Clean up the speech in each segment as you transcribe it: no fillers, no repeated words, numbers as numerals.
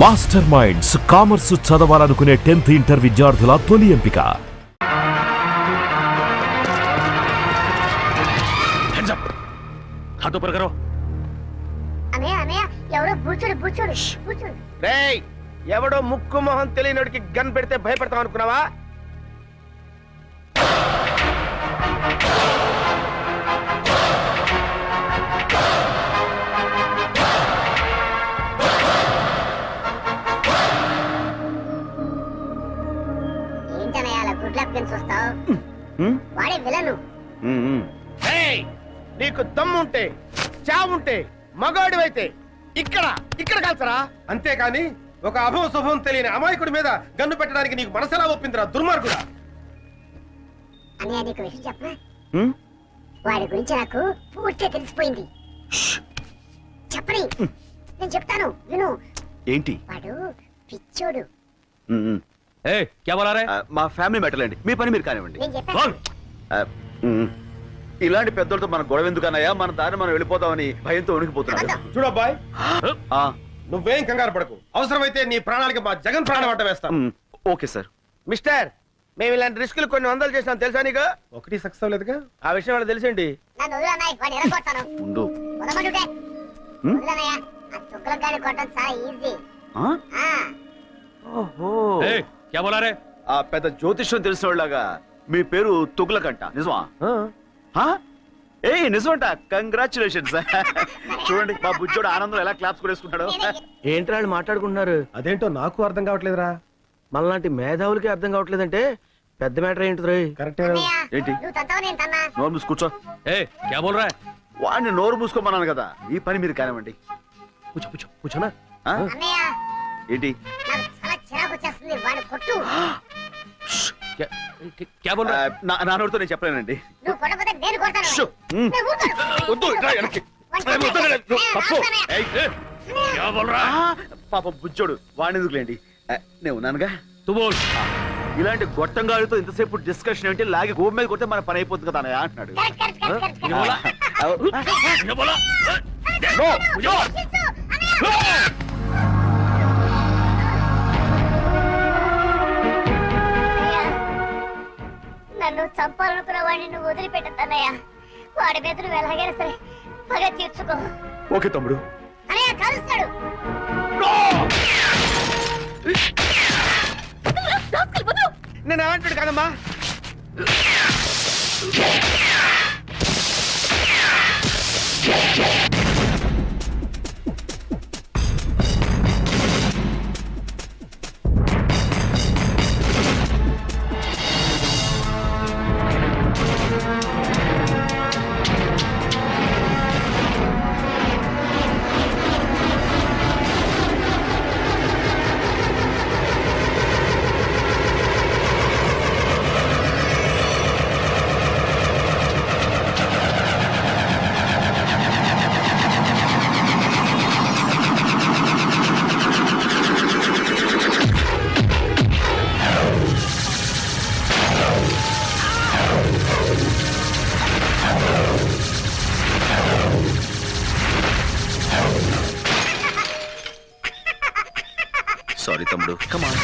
Master minds commerce చదవాలనుకునే 10th inter విద్యార్థుల తొలి ఎంపిక. ఎవడో ముక్కు మొహం తెలియనోడికి గన్ పెడితే భయపడతాం అనుకున్నావా? నీకు దమ్ముంటే చావుంటే మగాడివైతే ఇక్కడ ఇక్కడ కాల్చరా, అంతేకాని ఒక అభవ శుభం తెలియని అమాయకుడి మీద గన్ను పెట్టడానికి నీకు మనసెలా ఒప్పిందిరా దుర్మార్గుడా? అన్నయ్య నీకు విషయం చెప్పనా? వాడి గురించి నాకు పూర్తిగా తెలిసిపోయింది. చెప్పని నేను చెప్తాను విను. ఏంటి? వాడు పిచ్చోడు. మా ఫ్యామిలీ మ్యాటర్ అండి, మీ పని మీరు కానివ్వండి. నేను చెప్పాను. ఇలాంటి పెద్దలతో మన గొడవ ఎందుకన్నాయా? మన దారి మనం వెళ్ళిపోతామని భయంతో ఉనికిపోతున్నాడు. చూడబ్బాయ్, నువ్వేం కంగారు పడకు. అవసరమైతే నీ ప్రాణాలకి మా జగన్ ప్రాణం అడ్డ వేస్తాం. Okay sir. మిస్టర్, మేము ఇలాంటి రిస్కులు కొన్ని వందలు చేసినాం తెలుసా నీకు? ఒకటి సక్సెస్ అవ్వలేదుగా, ఆ విషయం వాళ్ళకి తెలిసిండి. నన్ను వదిలు అన్నయ్య, వాడిని ఎరగొడతాను. ఉండు. వదలమంటుంటే వదిలు అన్నయ్య, ఆ చుక్కలకు గాని కొట్టడం చాలా ఈజీ. ఆ పెద్ద జ్యోతిష్యం తెలిసిన వాళ్ళగా మీ పేరు తుగ్లకంట, నిజమా? ఏ నిజమంట. కంగ్రాచులేషన్స్. చూడండి మా బుజ్జోడు ఆనందం ఎలా క్లాప్స్ కొడేసుకుంటాడు. ఏంటి వాళ్ళు మాట్లాడుకుంటున్నారు? అదేంటో నాకు అర్థం కావట్లేదురా. మనలాంటి మేధావులకి అర్థం కావట్లేదంటే పెద్ద మ్యాటర్ ఏంటి? కరెక్ట్. ఏంటి? నువ్వు తంతావా నేను తన్నా? నోరు మూసి కూర్చో. వాడిని నోరు మూసుకోమన్నాను కదా, ఈ పని మీరు కానివ్వండి. కూర్చోనా? అన్నయ్య, ఏంటి? నాకు చాలా చిరాకు వచ్చేస్తుంది. వాడిని కొట్టు. నా నోరుతో నేను చెప్పలేనండి. నువ్వు కొట్టకపోతే నేను కొడతాను. నేను ఊరుకోను. పాప బుజ్జోడు, వాడిని ఎందుకులేండి, నేను ఉన్నానుగా. ఇలాంటి గొట్టంగాడితో ఇంతసేపు డిస్కషన్ ఏంటి? లాగి గోపు మీద కొడితే మన పని అయిపోతుంది కదా అన్నయ్య అంటున్నాడు. నన్ను చంపాలనుకున్న వాడిని నువ్వు వదిలిపెట్టద్దన్నయ్య. వాడి మీద నువ్వు ఎలాగైనా సరే పగ తీర్చుకో. ఓకే తమ్ముడు. అన్నయ్య కలుస్తాడు. నేను ఏమంటాడు కదమ్మా. సారీ తమ్ముడు, కమాన్.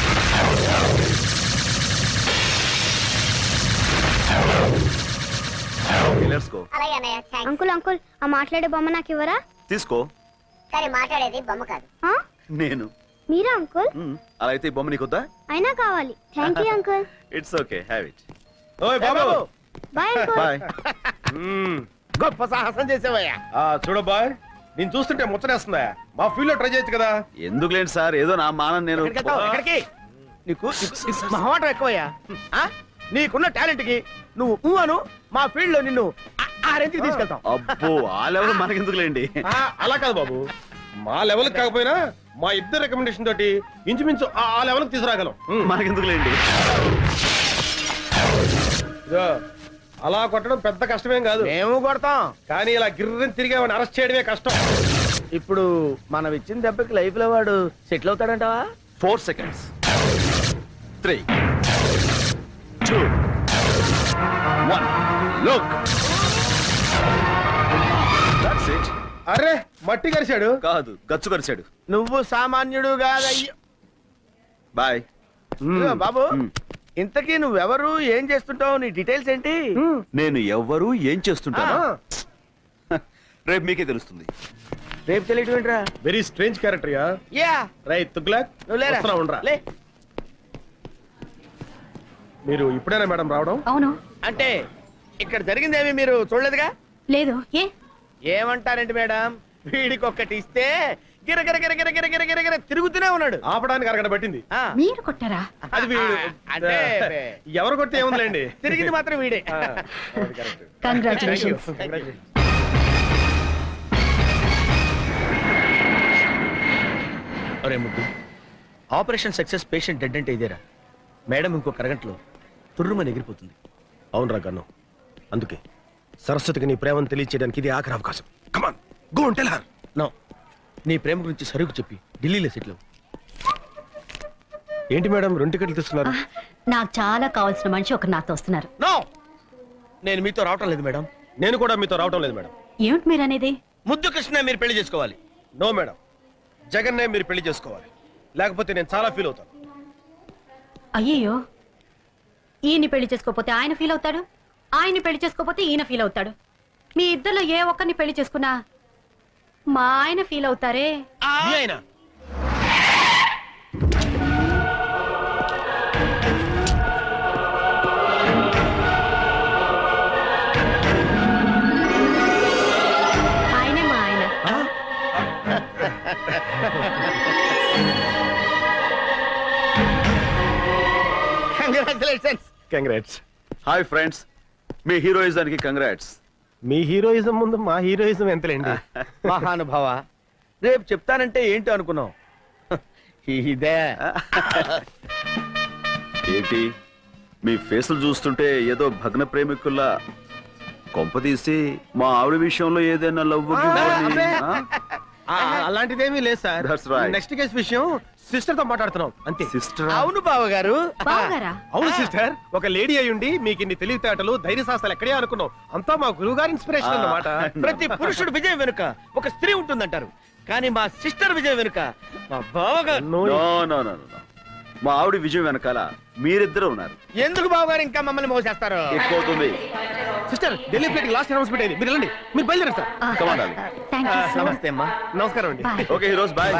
అంకుల్ అంకుల్, ఆ మాట్లాడే బొమ్మ నాకు ఇవ్వరా? తీసుకో. కానీ మాట్లాడేది బొమ్మ కాదు, నేను. మీరా అంకుల్? అలా అయితే ఈ బొమ్మ నీకొద్దా? అయినా కావాలి. Thank you uncle. It's okay, have it. ఓయ్ బాబు, బాయ్ అంకుల్. బాయ్. గొప్ప సాహసం చేసావయ్యా. చూడబ్బాయ్, నేను చూస్తుంటే ముచ్చటేస్తుందా? మా ఫీల్డ్ లో ట్రై చేయొచ్చు కదా. ఎందుకులేండి సార్, ఏదో నా మానం. నేను నీకు మహమాటం ఎక్కువయ్యా. నీకున్న టాలెంట్ కి నువ్వు అను, మా ఫీల్డ్ లో నిన్ను ఆ రేంజ్కి తీసుకెళ్తాం. అబ్బో, ఆ లెవెల్ మనకెందుకులేండి. అలా కాదు బాబు, మా లెవెల్ కాకపోయినా మా ఇద్దరు రికమెండేషన్ తోటి ఇంచుమించు ఆ లెవెల్ తీసుకురాగలం. మనకెందుకులేండి. అలా కొట్టడం పెద్ద కష్టమేం కాదు. మేము కొడతాం, కానీ ఇలా గిర్రని తిరిగి వాడిని అరెస్ట్ చేయడమే కష్టం. ఇప్పుడు మనం ఇచ్చిన దెబ్బకి లైఫ్ లో వాడు settle అవుతాడంటావా? 4 seconds. 3, 2, 1. Look. That's it. అరే మట్టి కరిశాడు. కాదు, గచ్చు కరిచాడు. నువ్వు సామాన్యుడు కాదయ్యో. బాయ్. ఇదిగో బాబు, ఇంతకీ నువ్వెవరు, ఏం చేస్తుంటావు, నీ డీటెయిల్స్ ఏంటి? నేను ఎవ్వరు ఏం చేస్తుంటాను రేపు మీకే తెలుస్తుంది. రేపు తెలియటం ఏంట్రా? Very strange character yeah. Yeah, right Tughlaq, నువ్వు లేరా? వస్తున్నా, ఉండరా. లే. మీరు ఇప్పుడేనా మేడం రావడం? అవును. అంటే ఇక్కడ జరిగిందేమి మీరు చూడలేదుగా? లేదు. ఏ? ఏమంటారండి మేడం, వీడికి ఒక్కటి ఇస్తే గిరగిర గిరగిర గిరగిర గిరగిర తిరుగుతూనే ఉన్నాడు. ఆపడానికి అరగడ పట్టింది. ఆ, మీరు కొట్టారా? అది వీడు. అంటే ఎవరు కొట్టి ఏముందిలేండి. తిరిగింది మాత్రం వీడే. కంగ్రాచులేషన్స్. అరే ముద్దు, ఆపరేషన్ సక్సెస్, పేషెంట్ డెడ్ అంటే ఇదేరా? మేడం ఇంకొక అరగంటలో తుర్రుమని ఎగిరిపోతుంది. అవునరా గన్ను, అందుకే సరస్వతికి నీ ప్రేమను తెలియచేయడానికి ఇది ఆఖరి అవకాశం. Come on go and tell her. No, నీ ప్రేమ గురించి సరుకు చెప్పి ఢిల్లీలో సెటిల్ అవ్వు. ఏంటి మేడం 2 టికెట్లు తీసుకున్నారు? నాకు చాలా కావాల్సిన మనిషి ఒకరు నాతో వస్తున్నారు. నో, నేను మీతో రావటం లేదు మేడం. నేను కూడా మీతో రావటం లేదు మేడం. ఏమిటి మీరు అనేది? ముద్దు కృష్ణ మీరు పెళ్లి చేసుకోవాలి. నో మేడం, జగన్నే మీరు పెళ్లి చేసుకోవాలి. లేకపోతే నేను చాలా ఫీల్ అవుతాను. అయ్యయ్యో, ఈయన్ని పెళ్లి చేసుకోకపోతే ఆయన ఫీల్ అవుతాడు, ఆయన్ని పెళ్లి చేసుకోకపోతే ఈయన ఫీల్ అవుతాడు. మీ ఇద్దరిలో ఏ ఒక్కరిని పెళ్లి చేసుకున్నా మా ఆయన ఫీల్ అవుతారే. మీ ఆయన ఆయనే మా ఆయన. కంగ్రాచులేషన్స్. కంగ్రాట్స్. హాయ్ ఫ్రెండ్స్, మీ హీరోయిజానికి కంగ్రాట్స్. మీ హీరోయిజం ముందు మా హీరోయిజం ఎంతలేండి. మహానుభావ, రేపు చెప్తానంటే ఏంటో అనుకున్నావు. ఇదే ఏంటి మీ ఫేసులు చూస్తుంటే ఏదో భగ్న ప్రేమికుల్లా, కొంపదీసి మా ఆవిడ విషయంలో ఏదైనా లవ్ అలాంటిదేమీ లేదు sir. That's right. Next case విషయం సిస్టర్ తో మాట్లాడుతున్నాం అంతే. సిస్టర్? అవును బావగారు. బావగారా? అవును సిస్టర్, ఒక లేడీ అయ్యుండి మీకు ఇన్ని తెలివితేటలు ధైర్య సాహసాలు ఎక్కడే అనుకున్నాం. అంతా మా గురువు గారి ఇన్స్పిరేషన్ అన్నమాట. ప్రతి పురుషుడు విజయం వెనుక ఒక స్త్రీ ఉంటుందంటారు, కానీ మా సిస్టర్ విజయం వెనుక మా బావగారు. నో నో నో నో, మా ఆవిడ విజయం వెనకాల మీరిద్దరు ఉన్నారు. ఎందుకు బావగారు ఇంకా మమ్మల్ని మోసేస్తారు? ఎక్కువవుతుంది. Sister, Delhi flight last announcement అయింది, మీరు వెళ్ళండి. మీరు బయలుదేరండి sir. Come on, darling. Thank you so much. నమస్తే అమ్మా. నమస్కారం అండి. Bye. Okay heroes, bye.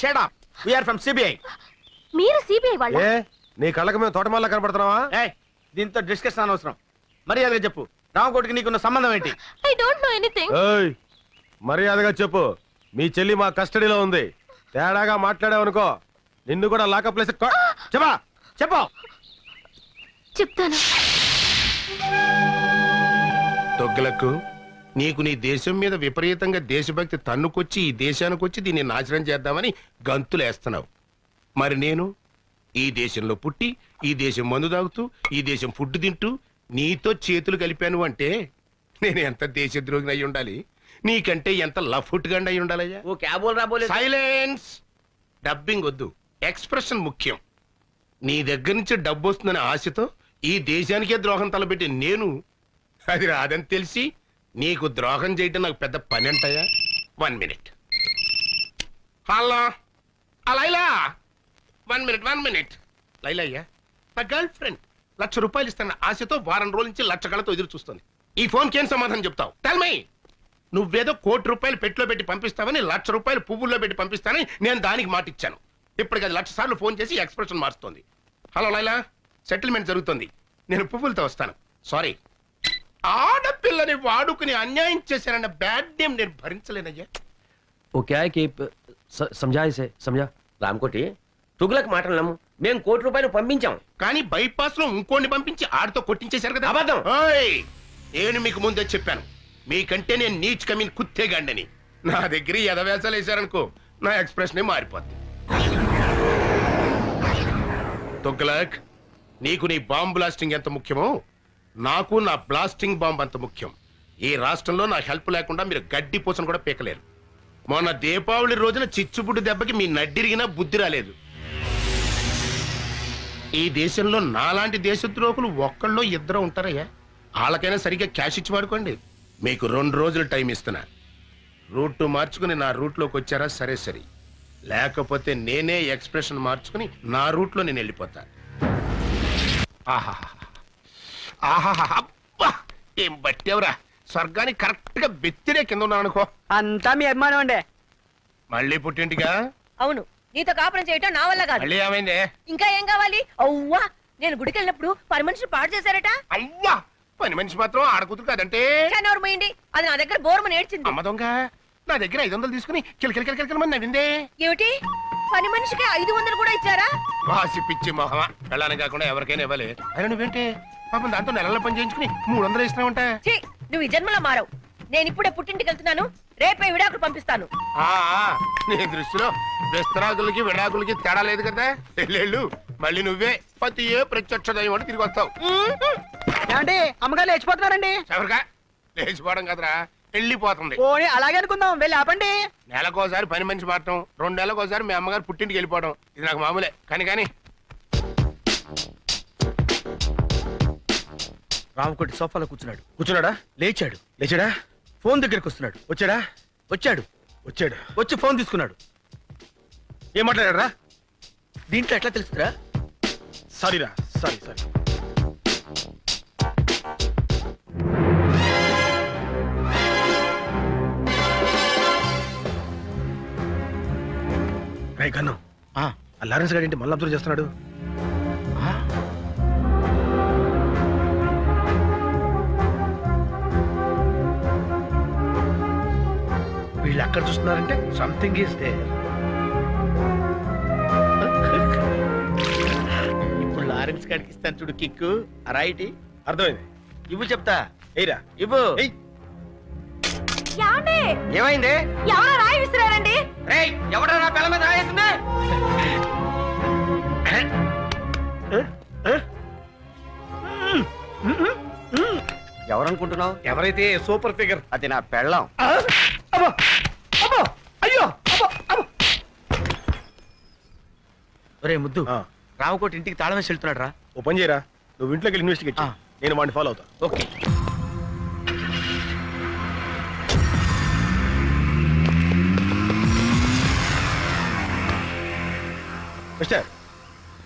Shut up. We are from CBI. మీరు సిబిఐ వాళ్ళ? ఏ నీ కళ్ళకి మేము తోటమాల కనపడుతున్నావా? ఏయ్, దీంతో డిస్కషన్ అనవసరం. మర్యాదగా చెప్పు, రామకోటికి నీకున్న సంబంధం ఏంటి? I don't know anything. ఏయ్, మర్యాదగా చెప్పు. మీ చెల్లి మా కస్టడీలో ఉంది. తేడాగా మాట్లాడావనుకో నిన్ను కూడా లాకప్ ప్లేస్. చెప్పా చెప్పు. చెప్తాను. తొగ్గులకు నీకు నీ దేశం మీద విపరీతంగా దేశభక్తి తన్నుకొచ్చి ఈ దేశానికి వచ్చి దీన్ని నాశనం చేద్దామని గంతులేస్తున్నావు. మరి నేను ఈ దేశంలో పుట్టి ఈ దేశం మందు తాగుతూ ఈ దేశం ఫుడ్ తింటూ నీతో చేతులు కలిపాను అంటే నేను ఎంత దేశద్రోహిని అయి ఉండాలి, నీకంటే ఎంత లఫుట్గా అయి ఉండాలయ్యా. ఓ క్యాబోల్ రాబోలే. సైలెన్స్. డబ్బింగ్ వద్దు, ఎక్స్ప్రెషన్ ముఖ్యం. నీ దగ్గర నుంచి డబ్బు వస్తుందనే ఆశతో ఈ దేశానికే ద్రోహం తలపెట్టి నేను అది రాదని తెలిసి నీకు ద్రోహం చేయటం నాకు పెద్ద పని అంటాయా? 1 minute. Hello Laila, 1 minute. Laila అయ్యా, నా గర్ల్ ఫ్రెండ్ ₹1,00,000 ఇస్తాను ఆశతో వారం రోజుల నుంచి లక్ష కళతో ఎదురు చూస్తుంది. ఈ ఫోన్కి ఏం సమాధానం చెప్తావు? Tell me. నువ్వేదో ₹1,00,00,000 పెట్టిలో పెట్టి పంపిస్తావని ₹1,00,000 పువ్వుల్లో పెట్టి పంపిస్తానని నేను దానికి మాట ఇచ్చాను. ఇప్పటికి అది 1,00,000 సార్లు ఫోన్ చేసి ఎక్స్ప్రెషన్ మారుస్తుంది. హలో లైలా, సెటిల్మెంట్ జరుగుతుంది, నేను పువ్వులతో వస్తాను. సారీ, ఆడపిల్లని వాడుకుని అన్యాయం చేశానన్న బ్యాడ్ నేమ్ నేను భరించలేనయ్యా. वो क्या है कि समझा इसे समझा రామకోటి, తుగులకు మాటలు నమ్ము. మేము ₹1,00,00,000 పంపించాం, కానీ బైపాస్ లో ఇంకోని పంపించి ఆడితో కొట్టించేశారు కదా. అబద్ధం. ఓయ్, నేను మీకు ముందే చెప్పాను, మీకంటే నేను నీచ్ కమీన్ కుత్తేగాండని. నా దగ్గర ఎదవేసాలు వేశారనుకో నా ఎక్స్ప్రెషన్ మారిపోద్ది. తొగ్లక్, నీకు నీ బాంబ్ బ్లాస్టింగ్ ఎంత ముఖ్యమో నాకు నా బ్లాస్టింగ్ బాంబ్ అంత ముఖ్యం. ఈ రాష్ట్రంలో నా హెల్ప్ లేకుండా మీరు గడ్డి పూసను కూడా పీకలేరు. మొన్న దీపావళి రోజున చిచ్చుబుడ్డి దెబ్బకి మీ నడ్డిరిగినా బుద్ధి రాలేదు. ఈ దేశంలో నాలాంటి దేశద్రోహులు ఒక్కళ్ళో ఇద్దరు ఉంటారయ్యా. వాళ్ళకైనా సరిగ్గా క్యాష్ ఇచ్చి వాడుకోండి. మీకు 2 రోజులు టైం ఇస్తున్నా. రూట్ మార్చుకుని నా రూట్లోకి వచ్చారా సరే సరే, లేకపోతే నేనే ఎక్స్ప్రెషన్ మార్చుకుని నా రూట్లో నేను వెళ్ళిపోతా. అబ్బా ఏం బట్టేవరా, స్వర్గానికి కరెక్ట్ గా బెత్తిరే కింద ఉన్నాను అనుకో. అంతా మీ అభిమానం అండి. మళ్ళీ పుట్టింటిగా? అవును, నీతో కాపురం చేయటం నా వల్ల కాదు. మళ్ళీ ఏమైంది? ఇంకా ఏం కావాలి? అవ్వా, నేను గుడికి వెళ్ళినప్పుడు పని మనిషి పాడు చేశారట. అవ్వా, పని మనిషి మాత్రం ఆడకూతురు కాదంటే ఎవరు పోయింది? అది నా దగ్గర బోర్మని ఏడ్చింది. అమ్మ దొంగ, నా దగ్గర 500 తీసుకుని కిలకిలకిలకిలకిలమని నవ్విందే. ఏమిటి, పని మనిషికి 500 కూడా ఇచ్చారా? వాసి పిచ్చి మొహమా, వెళ్ళాలని కాకుండా ఎవరికైనా ఇవ్వాలి. అయినా నువ్వేంటి పాపం దాంతో నెలల పని చేయించుకుని 300 ఇస్తున్నావంట. ఛీ, నువ్వు ఈ జన్మలో మారవు. నేను ఇప్పుడే పుట్టింటికి వెళ్తున్నాను, రేపే విడాకులు పంపిస్తాను. నీ దృష్టిలో విస్తరాకులకి విడాకులకి తేడా లేదు కదా. వెళ్ళు, మళ్ళీ నువ్వే పతి ప్రత్యక్ష దైవం అని తిరిగి వస్తావు. ఏమండి అమ్మగారు లేచిపోతున్నారండి? ఎవరిగా లేచిపోవడం కదరా, వెళ్ళిపోతుంది. పోనీ అలాగే అనుకుందాం, వెళ్ళి ఆపండి. నెలకోసారి పని మనిషి మారటం, 2 నెలలకోసారి మీ అమ్మగారు పుట్టింటికి వెళ్ళిపోవడం, ఇది నాకు మామూలే. కానీ రామకోటి సోఫాలో కూర్చున్నాడా? లేచాడా? ఫోన్ దగ్గరికి వస్తున్నాడు. వచ్చాడు. వచ్చి ఫోన్ తీసుకున్నాడు. ఏం మాట్లాడారా? దీంట్లో ఎట్లా తెలుస్తుందా? సారీ. రై కన్ను, ఆ లారెన్స్ గారు ఏంటి మళ్ళీ అబ్జర్వ్ చేస్తున్నాడు? వీళ్ళు అక్కడ చూస్తున్నారంటే సంథింగ్ ఈస్ దేర్. ఇప్పుడు లారెన్స్ గారికి ఇస్తాను చూడు కిక్కు. రైట్, అర్థమైంది. ఇవ్వు చెప్తా. ఏరా ఇవ్వు. ఏమైంది? ఎవరో రాయి విసిరారండి. రేయ్, ఎవడరా నా పిల్ల మీద రాయేసింది? ఎవరనుకుంటున్నావు? ఎవరైతే సూపర్ ఫిగర్. అది నా పెళ్ళం. అయ్యో ఒరే ముద్దు, రామకోటి ఇంటికి తాళం వేసి వెళ్తున్నాడు రా. ఓ పని చేయరా, నువ్వు ఇంట్లోకి వెళ్ళి ఇన్వెస్టిగేట్ చేయి. నేను వాడిని ఫాలో అవుతా. ఓకే. మిస్టర్,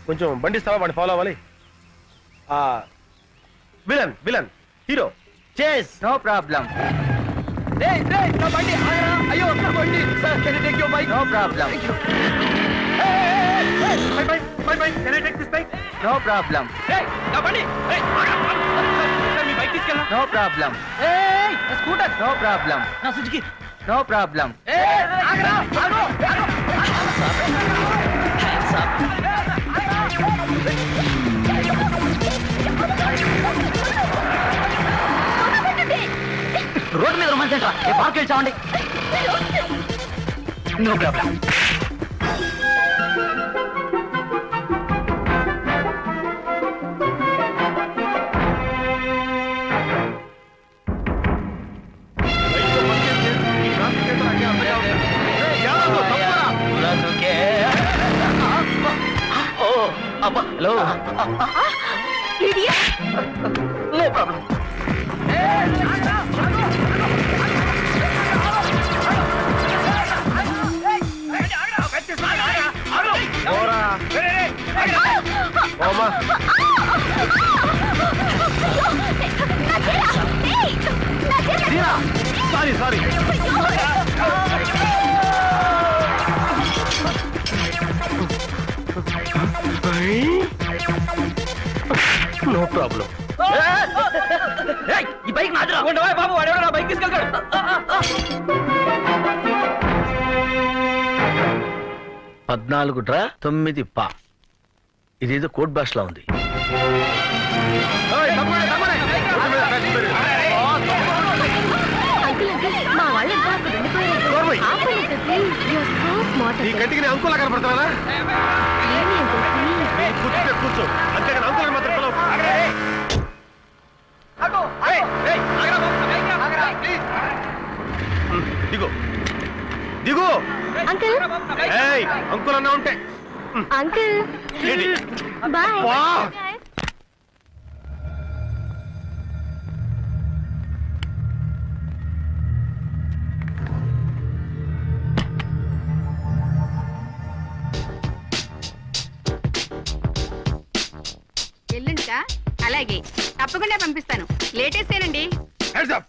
కొంచెం బండి ఇస్తావా? వాడిని ఫాలో అవ్వాలి. Villain hero chase no problem. నా బండి ఆగరా. అయ్యో నా బండి. Sir can you take your bike? No problem. My bike can I take this bike? No problem. నా బండి. సార్ మీ బైక్ తీసుకెళ్ళనా? No problem. నా స్కూటర్. No problem. నా సుజుకి. No problem. ఆగరా. రోడ్డు మీద రొమాన్స్ ఏంట్రా? ఏ పార్క్ వెళ్ళి చావండి. No problem. Hello, no problem. Sorry. No problem. ఈ బైక్ నాదిరా. ఉండవా బాబు, వాడెవడో నా బైక్ తీసుకెళ్తాడు. 14 పా. ఇదేదో కోడ్ భాషలో ఉంది. మా వాళ్ళు ఎంత అక్కడ ఉండిపోయారు. ఆపలేదు, please. You are so smart. నీ కంటికి నేను అంకులా కనపడతానా? ఏమి అంకుల్, please. కూర్చో, అంతేగాని అంకుల్ మాత్రం పిలవకు. దిగు. అంకుల్, అంకుల్ అన్నా ఉంటే అంకుల్, బాయ్. పంపించా అలాగే తప్పకుండా పంపిస్తాను లేటెస్ట్ ఏనండి Hands up!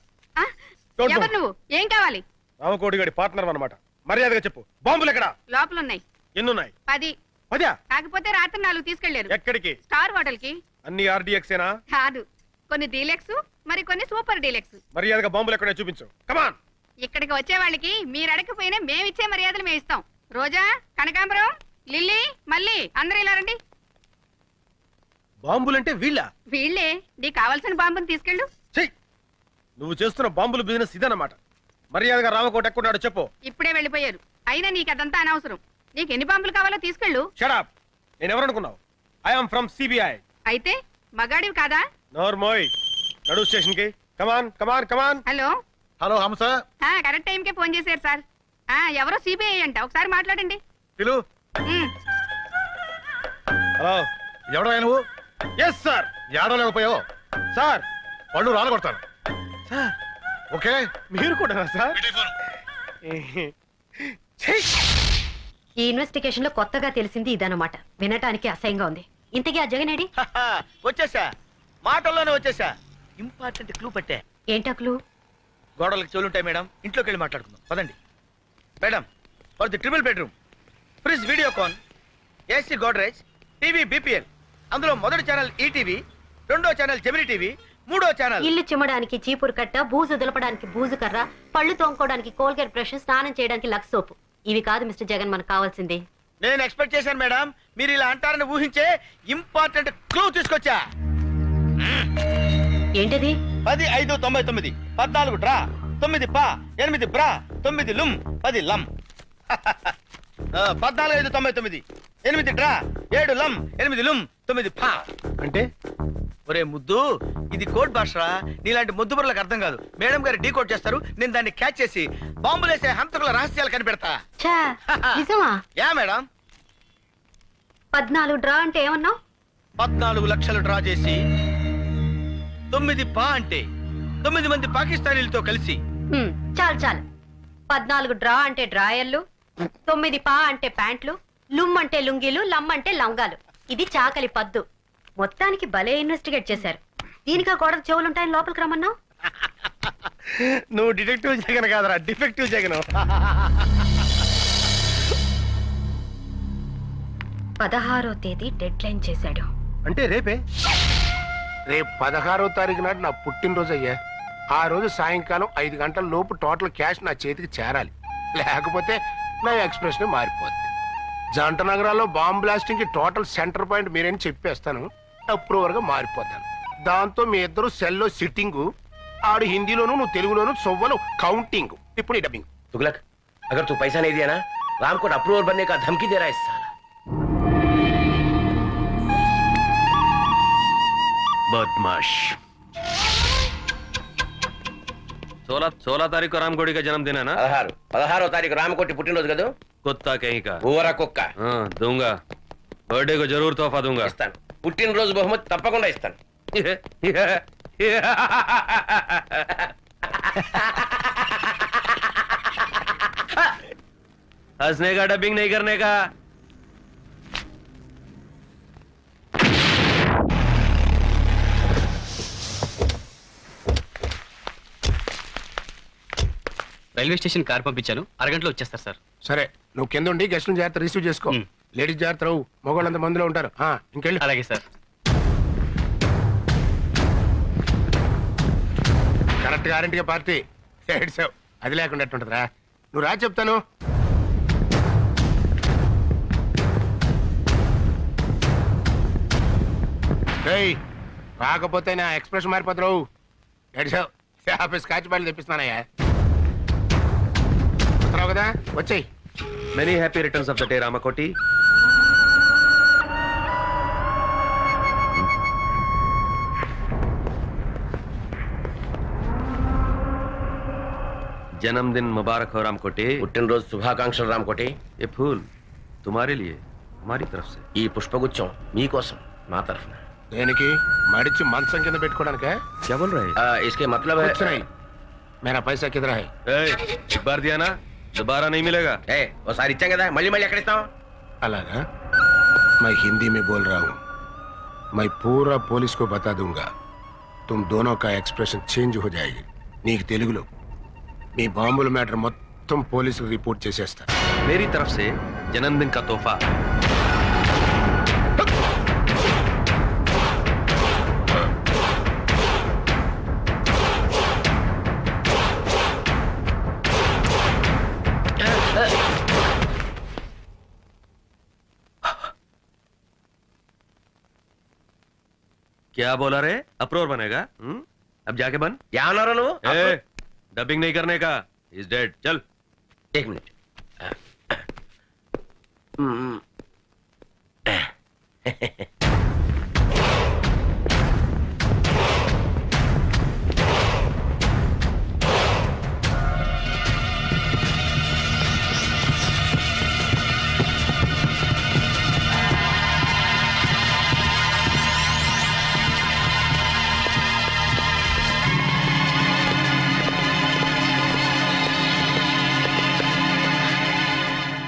Don't ఎవరు move. నువ్వు ఏం కావాలి రామకోటి గడి పార్ట్నర్ అన్నమాట. మర్యాదగా చెప్పు, బాంబులు ఎక్కడ? లోపల ఉన్నాయి ఎన్నున్నాయి? 10 పదా? కాకపోతే రాత్రి 4 తీసుకెళ్లారు ఎక్కడికి? స్టార్ హోటల్ కి అన్ని ఆర్డీఎక్సేనా? కాదు కొన్ని డీలక్స్ మరి కొన్ని సూపర్ డీలక్స్ మర్యాదగా బాంబులు ఎక్కడో చూపించు. కమాన్. ఇక్కడికి వచ్చే వాళ్ళకి మీరు అడగకపోయినా మేమిచ్చే మర్యాదలు మేము ఇస్తాం రోజా కనకాంబరం లిల్లీ మళ్ళీ అందరూ ఇలా రండి బాంబులంటే వీళ్ళ? వీళ్ళే నీకు కావాల్సిన బాంబుని తీసుకెళ్ళు చెయ్. నువ్వు చేస్తున్న బాంబుల బిజినెస్ ఇదన్నమాట. మర్యాదగా రామకోట ఎక్కడున్నాడో చెప్పు. ఇప్పుడే వెళ్ళిపోయారు అయినా నీకు అదంతా అనవసరం నీకు ఎన్ని బాంబులు కావాలో తీసుకెళ్ళు షడప్. నేను ఎవరనుకున్నావు? I'm from CBI. అయితే మగాడివి కాదా నోర్మోయ్. నడు స్టేషన్ కి. Come on come on come on. Hello hello Hamsa. Correct టైంకే ఫోన్ చేశారు సార్ ఎవరో సిబిఐ అంట ఒకసారి మాట్లాడండి పిలు. Um, hello. ఎవడా నువ్వు? Yes sir. ఏడవలేకపోయావు సార్. పళ్ళు రాలగొడతాను సార్. ఓకే. మీరు కూడా సార్? ఈ ఇన్వెస్టిగేషన్ లో కొత్తగా తెలిసింది ఇదన్నమాట వినటానికి అసహ్యంగా ఉంది ఇంతకీ ఆ జగనేడి వచ్చేసా మాటల్లోనే వచ్చేసా ఇంపార్టెంట్ క్లూ పట్టే ఏంటక్లు గోడలకు చెవులుంటాయి మేడం ఇంట్లోకి వెళ్ళి మాట్లాడుకుందాం పదండి madam for the triple bedroom fridge Videocon AC Godrej TV BPL అందులో మొదటి ఛానల్ ఈటీవీ రెండో ఛానల్ జెమిని టీవీ మూడో ఛానల్ ఇల్లు చిమ్మడానికి చీపురు కట్ట బూజు దులపడానికి బూజు కర్ర పళ్ళు తోముకోవడానికి కోల్గేట్ బ్రష్ స్నానం చేయడానికి లక్స్ సోపు ఇవి కాదు మిస్టర్ జగన్ మనకు కావాల్సింది నేను ఎక్స్పెక్ట్ చేశాను మేడం మీరు ఇలా అంటారని ఊహించే ఇంపార్టెంట్ క్లూ తీసుకొచ్చా ఏంటది 10-5-99 14 డ్రా 9 పా 8 బ్రా 9 లుమ్ 10 లమ్ 14-5-99 8 డ్రా 7 లమ్ 8 లుమ్ 9 పా అంటే ఒరే ముద్దు ఇది కోడ్ భాషరా నీలాంటి ముద్దు బుర్రలకు అర్థం కాదు మేడం గారు డీ కోడ్ చేస్తారు నేను దాన్ని క్యాచ్ చేసి బాంబులేసే హంతకుల రహస్యాలు కనిపెడతా ఛా, నిజమా యా మేడం 14 డ్రా అంటే ఏమన్నావు 14 లక్షలు డ్రా చేసి 9 పా అంటే 9 మంది పాకిస్తానీలతో కలిసి చాలు చాలు 14 డ్రా అంటే డ్రాయర్లు 9 పా అంటే ప్యాంట్లు లుమ్ అంటే లుంగీలు లమ్ అంటే లంగాలు ఇది చాకలి పద్దు మొత్తానికి భలే ఇన్వెస్టిగేట్ చేశారు దీనికా గోడకు చెవులుంటాయని లోపలికి రమ్మన్నావు నువ్వు డిటెక్టివ్ జగన్ కాదరా డిఫెక్టివ్ జగన్. 16వ తేదీ డెడ్ లైన్ చేశాడు అంటే రేపే? రేపు 16వ తారీఖు నాడు నా పుట్టినరోజు అయ్యా. ఆ రోజు సాయంకాలం 5 గంటల లోపు టోటల్ క్యాష్ నా చేతికి చేరాలి. లేకపోతే నా ఎక్స్ప్రెషన్ మారిపోద్ది. జంట నగరాల్లో బాంబ్ బ్లాస్టింగ్ కి టోటల్ సెంటర్ పాయింట్ మీరేని చెప్పేస్తాను. అప్రూవర్ గా మారిపోతాను. దాంతో మీ ఇద్దరు సెల్లో సిట్టింగు, ఆడు హిందీలోను నువ్వు తెలుగులోను సొవ్వలు కౌంటింగ్. ఇప్పుడు ఈ డబ్బింగ్. तुगलक अगर तू पैसा नहीं दिया ना राम को अप्रूवर बनने का धमकी दे रहा है इस साला। बदमाश 16 तारीख को रामकोटी का जन्मदिन है ना 16 तारीख रामकोटी పుట్టినరోజు కదా कुत्ता कहीं का ఊర కుక్క हाँ दूंगा बर्थडे को जरूर तोहफा दूंगा ఇస్తాను పుట్టినరోజు బహుమతి తప్పకుండా ఇస్తాను हंसने का डबिंग नहीं करने का రైల్వే స్టేషన్ కార్ పంపించాను అరగంటలో వచ్చేస్తారు సార్ సరే నువ్వు కింద ఉండి గెస్ట్లను జాగ్రత్త రిసీవ్ చేసుకో. లేడీస్ జాగ్రత్త రావు, మగవాళ్ళంత మందిలో ఉంటారు. ఇంకెళ్ళి. అలాగే సార్ కరెక్ట్ గ్యారంటీగా పార్టీ ఏడ్చావు. అది లేకుండా ఎట్టుంటదిరా. నువ్వు రా చెప్తాను. రాకపోతే నా ఎక్స్ప్రెషన్ మారిపోతావు. ఏడ్చావు. ఆఫీస్ కాచిపాళ్ళు తెప్పిస్తున్నానయ్యా. వస్తున్నావు కదా, వచ్చేయి. Many happy returns of the day, Ramakoti. जन्मदिन मुबारक हो रामकोटी. పుట్టినరోజు శుభాకాంక్షలు రామకోటి. ये फूल तुम्हारे लिए हमारी तरफ से. ఈ పుష్పగుచ్చం మీకోసం మా తరఫున. దేనికి? మడిచి మంచం కింద పెట్టుకోవడానికే? क्या बोल रहे हैं? इसके मतलब है कुछ नहीं. मेरा पैसा किधर है? एक बार दिया ना दोबारा नहीं मिलेगा. ఒకసారి ఇచ్చాం కదా మళ్ళీ మళ్ళీ ఎక్కడ ఇస్తాం? అలాగా? मैं हिंदी में बोल रहा हूँ. मैं पूरा पुलिस को बता दूंगा. तुम दोनों का एक्सप्रेशन चेंज हो जाएगी. నీకు తెలుగులో మీ బాంబుల మ్యాటర్ మొత్తం పోలీసులు రిపోర్ట్ చేసేస్తా. मेरी तरफ से जन्मदिन का तोहफा. क्या बोला रे? अप्रोर बनेगा? अब जाके बन. क्या अनारो नु? डबिंग नहीं करने का. Is dead. चल. 1 मिनट.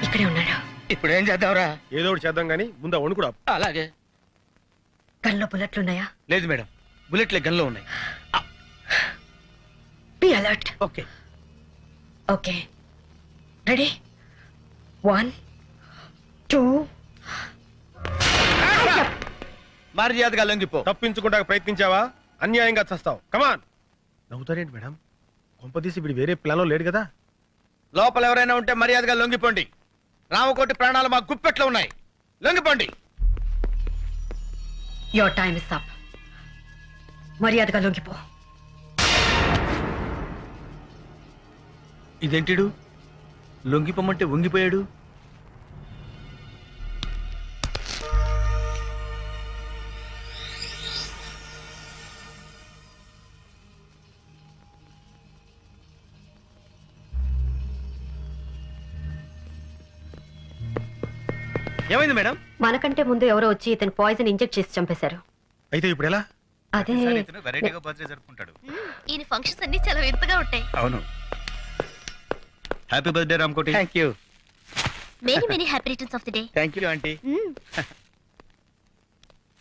ఇక్కడే ఉన్నాడు. ఇప్పుడు ఏం చేద్దాంరా? ఏదో ఒకటి చేద్దాం కానీ ముందు వణుకుడా. అలాగే. గన్లో బుల్లెట్లున్నాయా? లేదు మేడం, బుల్లెట్లే గన్లో ఉన్నాయి. Be alert. Okay. Okay, ready? 1 2. మర్యాదగా లొంగిపో. తప్పించుకుంటా ప్రయత్నించావా అన్యాయంగా చస్తావు. కమాన్. నవ్వుతారేంటి మేడం? కొంపదీసి ఇప్పుడు వేరే ప్లాన్ లో లేడు కదా? లోపల ఎవరైనా ఉంటే మర్యాదగా లొంగిపోండి. రామకోటి ప్రాణాలు మా గుప్పెట్లో ఉన్నాయి. లొంగిపోండి. Your time is up. మర్యాదగా లొంగిపో. ఇదేంటిడు లొంగిపోమంటే వంగిపోయాడు? ఏమైంది మేడం? మనకంటే ముందు ఎవరో వచ్చి ఇతను పాయిజన్ ఇంజెక్ట్ చేసి చంపేశారు. అయితే ఇప్పుడు ఎలా? అదే వెరైటీగా బర్త్డే జరుపుకుంటాడు. ఈయన ఫంక్షన్స్ అన్ని చాలా వింతగా ఉంటాయి. అవును. Happy birthday Ramakoti. Thank you. Many happy returns of the day. Thank you aunty.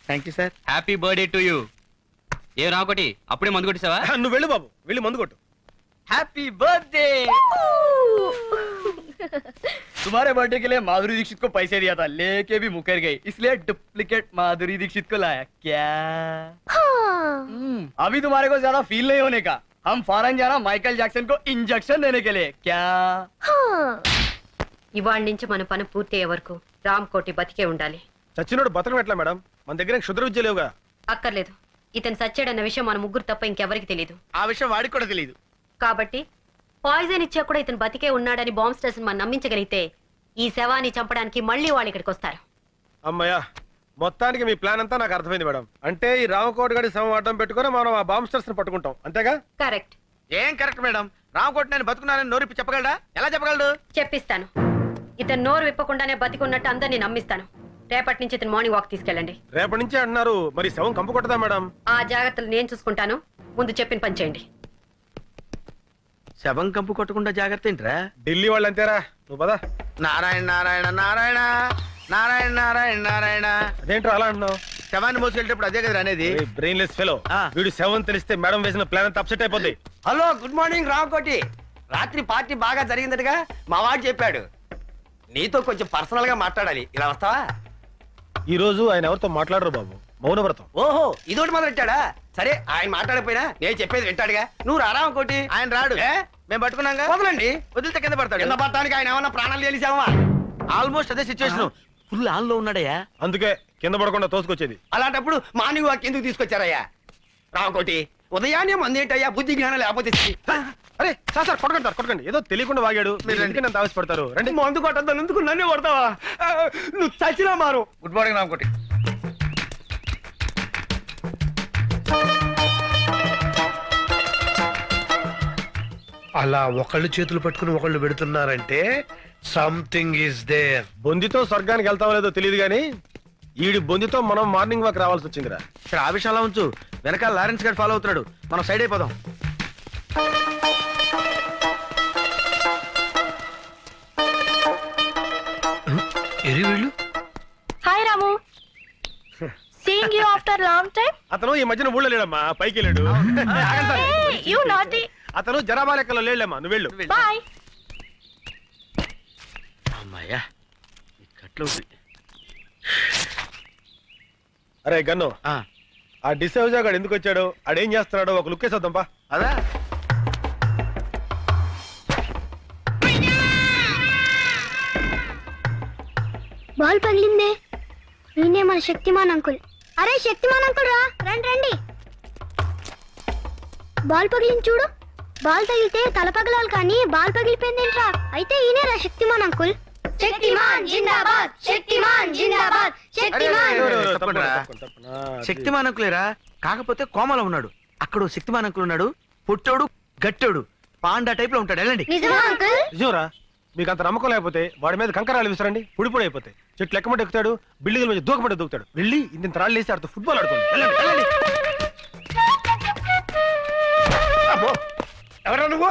Thank you sir. Happy birthday to you. ఏ రామకోటి అప్పుడే మందు కొట్టేసావా? నువ్వు వెళ్ళు బాబు, వెళ్ళి మందు కొట్టు. Happy birthday. तुम्हारे बर्थडे के लिए माधुरी दीक्षित को पैसे दिया था, लेके भी मुकर गई, इसलिए डुप्लीकेट माधुरी दीक्षित को लाया। क्या अभी तुम्हारे को ज्यादा फील नहीं होने का, हम फॉरेन जाना माइकल जैक्सन को इंजेक्शन देने के लिए। क्या ఇవాళ నుంచి మన పని పూర్తయ్యే వరకు రామ్ కోటి బతికే ఉండాలి. చచ్చినోడు బతకం ఎట్లా మేడం? మన దగ్గర క్షుద్ర విద్య లేవుగా. అక్కర్లేదు, ఇతను సచ్చాడన్న విషయం మన ముగ్గురు తప్ప ఇంకెవరికి తెలియదు. ఆ విషయం వాడికి కూడా తెలియదు. కాబట్టి పాయిజన్ ఇచ్చా కూడా ఇతను బతికే ఉన్నాడని బాంబ్ స్టేషన్ మనం నమ్మించగలిగితే ఈ శవాన్ని చంపడానికి మళ్ళీ వాళ్ళు ఇక్కడికి వస్తారు. అమ్మయ్యా, మొత్తానికి మీ ప్లాన్ అంతా నాకు అర్థమైంది మేడం. అంటే ఈ రామకోటి గడి శవం అడ్డం పెట్టుకుని మనం ఆ బాంబ్ స్టేషన్ పట్టుకుంటాం, అంతేగా? కరెక్ట్. ఏం కరెక్ట్ మేడం? రామకోటి నేను బతుకున్నానని నోరిప్పి చెప్పగలడా? ఎలా చెప్పగలడు? చెప్పిస్తాను. ఇతను నోరు విప్పకుండానే బతికున్నట్టు అందరినీ నమ్మిస్తాను. రేపటి నుంచి ఇతను మార్నింగ్ వాక్ తీసుకెళ్ళండి. రేపటి నుంచి అంటున్నారు, మరి శవం కంపు కొట్టదా మేడం? ఆ జాగ్రత్తలు నేను చూసుకుంటాను, ముందు చెప్పిన పని చేయండి. శవం కంపు కొట్టకుండా జాగ్రత్త ఏంట్రా? ఢిల్లీ వాళ్ళు అంతేరా, నువ్వు పదా. నారాయణ నారాయణ నారాయణ నారాయణ నారాయణ నారాయణ. అదేంట్రా అలా అంటున్నావు? శవాన్ని మోసుకెళ్ళేటప్పుడు అదే కదా అనేది. బ్రెయిన్లెస్ ఫెలో, వీడు శవం తెలిస్తే మేడం వేసిన ప్లాన్ అంతా అప్సెట్ అయిపోద్ది. Hello, good morning Ramakoti. రాత్రి పార్టీ బాగా జరిగిందటగా మా వాడు చెప్పాడు. నీతో కొంచెం పర్సనల్ గా మాట్లాడాలి, ఇలా వస్తావా? ఈ రోజు ఆయన ఎవరితో మాట్లాడరు బాబు, మౌనవ్రతం. ఓహో, ఇదోటి మొదలెట్టాడా? సరే, ఆయన మాట్లాడకపోయినా నేను చెప్పేది వింటాడుగా. నువ్వు రా రామకోటి. ఆయన రాడు, మేము పట్టుకున్నాగా. వదలండి. వదిలితే కింద పడతాడు. కింద పడటానికి ఆయన ఏమన్నా ప్రాణాలు తెలిసావా? ఆల్మోస్ట్ అదే సిచ్యువేషన్. ఫుల్ ఆన్ లో ఉన్నాడయ్యా, అందుకే కింద పడకుండా తోసుకొచ్చేది. అలాంటప్పుడు మార్నింగ్ వాక్ ఎందుకు తీసుకొచ్చారయ్యా? రామకోటి, ఉదయాన్నే మందేటయ్యా, బుద్ధి జ్ఞానం లేకపోతే. అరే సార్ సార్, కొట్టకండి, ఏదో తెలియకుండా వాగాడు, మీరు ఎందుకు నన్ను ఆవేశపడతారు? రండి. మందు కొట్టద్దాను, ఎందుకు నన్నే కొడతావా? నువ్వు చచ్చినా మారు. Good morning Ramakoti. అలా ఒకళ్ళు చేతులు పట్టుకుని ఒకళ్ళు పెడుతున్నారంటే సంథింగ్ ఈస్ దేర్. బొందితో స్వర్గానికి వెళ్తామో లేదో తెలియదు కానీ ఈడి బొందితో మనం మార్నింగ్ వాక్ రావాల్సి వచ్చిందిరా. ఇక్కడ ఆ విషయంలో ఉంచు, వెనకాల లారెన్స్ గారు ఫాలో అవుతున్నాడు, మనం సైడ్ అయిపోదాం. ఎరి వీళ్ళు hi Ramu. See? seeing you after long time. అతను ఈ మధ్యన ఊళ్ళో లేడమ్మా, పైకి వెళ్ళాడు. Hey, you naughty. అతను జనాభా లెక్కలో లేడమ్మా, నువ్వు వెళ్ళు. Bye. అమ్మాయ్యా కట్లు. అరే గన్ను, ఆ డిసౌజా గాడు ఎందుకు వచ్చాడు, ఆడేం చేస్తున్నాడో ఒక లుక్ వేసేద్దాంపా. అదా బాల్ పగిలిందే. ఈయనే మన శక్తిమాన్ అంకుల్. అరే శక్తిమాన్ అంకుల్ రా, రండి రండి. బాల్ పగిలింది చూడు. బాల్ తగిలితే తల పగలాలి కానీ బాల్ పగిలిపోయిందేంట్రా? అయితే ఈయనే రా శక్తిమాన్ అంకుల్. శక్తిమాన్ జిందాబాద్, శక్తిమాన్ జిందాబాద్, శక్తిమాన్. శక్తిమాన్ అంకులేరా, కాకపోతే కోమలో ఉన్నాడు. అక్కడ శక్తిమాన్ అంకుల్ ఉన్నాడు, పుట్టోడు గట్టోడు పాండా టైప్ లో ఉంటాడు. వెళ్ళండి. నిజమా అంకుల్? నిజంరా, మీకు అంత నమ్మకం లేకపోతే వాడి మీద కంకరాలు విసరండి, పొడి అయిపోతాయి. చెట్లు ఎక్కమంటే ఎక్కుతాడు, బిల్డింగ్ మీద దూకమంటే దూకుతాడు. వెళ్ళి ఇంత రాళ్ళు వేసి ఆడుతూ ఫుట్బాల్ ఆడుకోండి. వెళ్ళండి, వెళ్ళండి. అమ్మో, ఎవరా నువ్వు?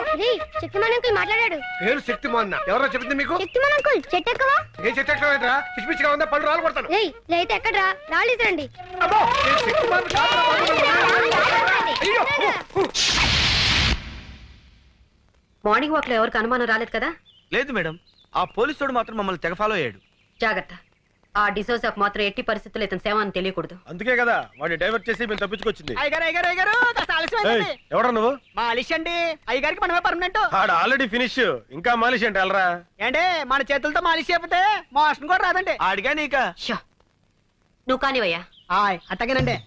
శక్తిమాన్ అంకుల్ మాట్లాడాడు. పేరు శక్తిమాన్. ఎవరో చెప్పింది మీకు? శక్తిమాన్ అంకుల్ చెట్టు ఎక్కవా? ఏ చెట్టు ఎక్కడరా? పిచ్చి పిచ్చిగా ఉందా? పళ్ళు రాలు కొడతాను. ఏయ్ లేతే ఎక్కడ్రా? రాళ్ళు రండి. అమ్మో, నేను శక్తిమాన్ కాదురా బాబు. అయ్యో. మార్నింగ్ వాక్ లో ఎవరికి అనుమానం రాలేదు కదా? లేదు మేడం, ఆ పోలీసుడు మాత్రం మమ్మల్ని తెగ ఫాలో అయ్యాడు. జాగ్రత్త, ఆ డిసోజాకు మాత్రం ఎట్టి పరిస్థితుల్లో ఇతని సేవ అని తెలియకూడదు. అందుకే కదా వాడిని డైవర్ట్ చేసి మేము తప్పించుకొచ్చింది. అయ్యగారు ఎవరా నువ్వు? మాలిష్ అండి. అయ్యగారికి మనమే పర్మనెంట్. ఆడ ఆల్రెడీ ఫినిష్, ఇంకా మాలిష్ అంటే వెళ్ళరా. ఏంటే మన చేతులతో మాలిష్ చేపితే మోషన్ కూడా రాదండి. ఆడిగా నీక. షో, నువ్వు కానివయ్యా. అట్టగేనండి.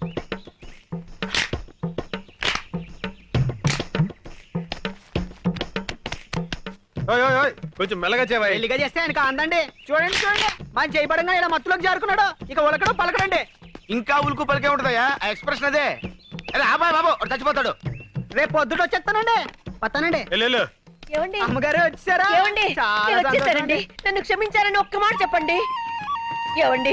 ఓయ్ ఓయ్ ఓయ్, కొంచెం మెల్లగా చేవా. పెళ్లిగా చేస్తే ఆయనకు అందండి. చూడండి చూడండి, మన చేయబడంగా ఇలా మత్తులోకి జారుకున్నాడు. ఇక ఉలకడం పలకడండి. ఇంకా ఉలుకు పలికే ఉంటుందయ్యా ఆ ఎక్స్ప్రెషన్ అదే. అరే అబ్బాయి బాబు వాడు చచ్చిపోతాడు. రేపు పొద్దుట వచ్చేస్తానండి. వస్తానండి. వెళ్ళు. ఏమండి? అమ్మగారు వచ్చారా? ఏమండి? చాలా వచ్చేసారండి. నన్ను క్షమించారని ఒక్క మాట చెప్పండి. ఏమండి?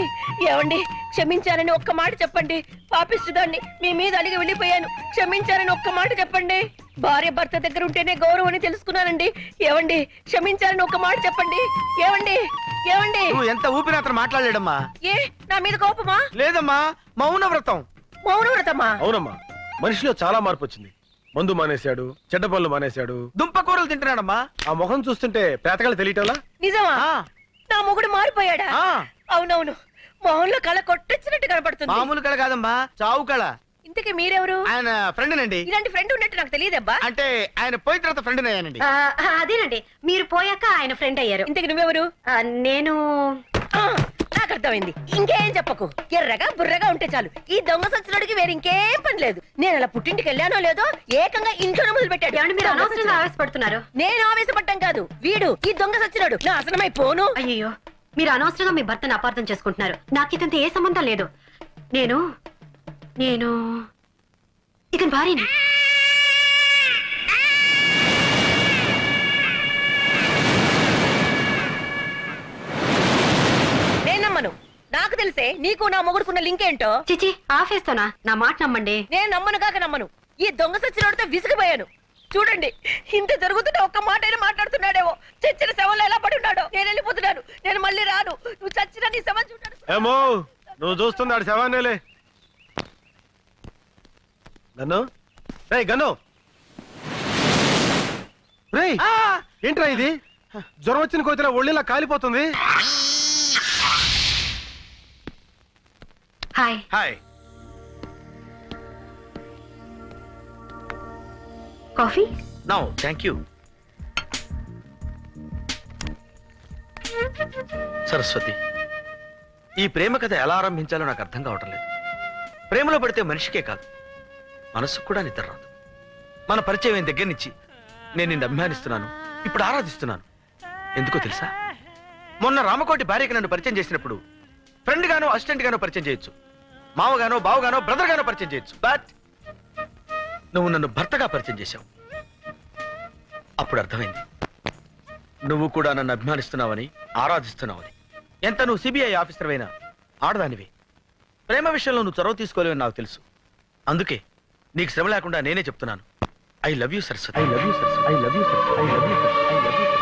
ఏమండి? క్షమించారని ఒక్క మాట చెప్పండి. పాపిస్తుదాన్ని మీ మీద అలిగి వెళ్ళిపోయాను. క్షమించారని ఒక్క మాట చెప్పండి. భార్య భర్త దగ్గర ఉంటేనే గౌరవం అని తెలుసుకున్నానండి. ఏమండి? క్షమించారని ఒక్క మాట చెప్పండి. ఏమండి? ఏమండి? నువ్వు ఎంత ఊపిరి అతను మాట్లాడలేడమ్మా. ఏ నా మీద కోపమా? లేదమ్మా, మౌన వ్రతం. మౌన వ్రతమా? అవునమ్మా, మనిషిలో చాలా మార్పు వచ్చింది. మందు మానేశాడు, చెడ్డ పనులు మానేశాడు, దుంప కూరలు తింటున్నాడమ్మా. ఆ ముఖం చూస్తుంటే పేతకాలు తెలియటంలా. నిజమా? ఆ, నా మొగుడు మారిపోయాడా? ఆ. అవునవును, మొహంలో కళ కొట్టొచ్చినట్టు కనపడుతుంది. మామూలు కళ కాదమ్మా, చావు కళ. ఇంతకీ మీరెవరు? ఆయన ఫ్రెండ్ నండి. ఇలాంటి ఫ్రెండ్ ఉన్నట్టు నాకు తెలియదబ్బా. అంటే ఆయన పోయిన తర్వాత ఫ్రెండ్ అయ్యానండి. అదేనండి, మీరు పోయాక ఆయన ఫ్రెండ్ అయ్యారు. ఇంతకి నువ్వెవరు? నేను నాకు అర్థమైంది. ఇంకేం చెప్పకు. ఎర్రగా బుర్రగా ఉంటే చాలు. ఈ దొంగ సచ్చినోడికి వేరే ఇంకేం పని లేదు. నేను అలా పుట్టింటికి వెళ్ళానో లేదో ఏకంగా ఇంట్లో మొదలు పెట్టాడు. ఏమండి, మీరు అనవసరంగా ఆవేశపడుతున్నారు. నేను ఆవేశపడ్డం కాదు, వీడు ఈ దొంగ సచ్చినోడు నాశనమై పోను. అయ్యో, మీరు అనవసరంగా మీ భర్తను అపార్థం చేసుకుంటున్నారు. నాకు ఇతంతో ఏ సంబంధం లేదు. నేను నేను ఇతని భార్యని. నేను నమ్మను. నాకు తెలిసే నీకు నా మొగుడుకున్న లింక్ ఏంటో. చిచి, ఆఫేస్తోనా? నా మాట నమ్మండి. నేను నమ్మను కాక నమ్మను. ఈ దొంగ సచ్చినోడితో విసిగిపోయాను. చూడండి, ఇంత జరుగుతుంటే ఒక్క మాట అయినా మాట్లాడుతున్నాడేమో. చచ్చిన శవంలో ఎలా పడి ఉన్నాడో. నేను వెళ్ళిపోతున్నాను. నేను మళ్ళీ రాను. నువ్వు చచ్చిన నీ శవం చూడాను. ఏమో నువ్వు చూస్తున్నాడు శవాన్నేలే. గన్ను, రే గన్ను, రే ఏంట్రా ఇది? జ్వరం వచ్చిన కోతిలా ఒళ్ళిలా కాలిపోతుంది. Hi. Hi. Coffee? No thank you. Saraswati, ఈ ప్రేమ కథ ఎలా ఆరంభించాలో నాకు అర్థం కావటం లేదు. ప్రేమలో పడితే మనిషికే కాదు, మనసుకు కూడా నిద్ర రాదు. మన పరిచయం అయిన దగ్గర నుంచి నేను నిన్ను అభిమానిస్తున్నాను, ఇప్పుడు ఆరాధిస్తున్నాను. ఎందుకో తెలుసా? మొన్న రామకోటి భార్యకి నన్ను పరిచయం చేసినప్పుడు ఫ్రెండ్ గానో అసిస్టెంట్ గానో పరిచయం చేయొచ్చు, మావగానో బావగానో బ్రదర్ గానో పరిచయం చేయొచ్చు. బట్ నువ్వు నన్ను భర్తగా పరిచయం చేశావు. అప్పుడు అర్థమైంది, నువ్వు కూడా నన్ను అభిమానిస్తున్నావని, ఆరాధిస్తున్నావని. ఎంత నువ్వు సిబిఐ ఆఫీసర్ అయినా ఆడదానివి. ప్రేమ విషయంలో నువ్వు చొరవ తీసుకోలేవని నాకు తెలుసు. అందుకే నీకు శ్రమ లేకుండా నేనే చెప్తున్నాను. I love you Saraswati. I love you Saraswati. I love you Saraswati. I love you Saraswati. I love you.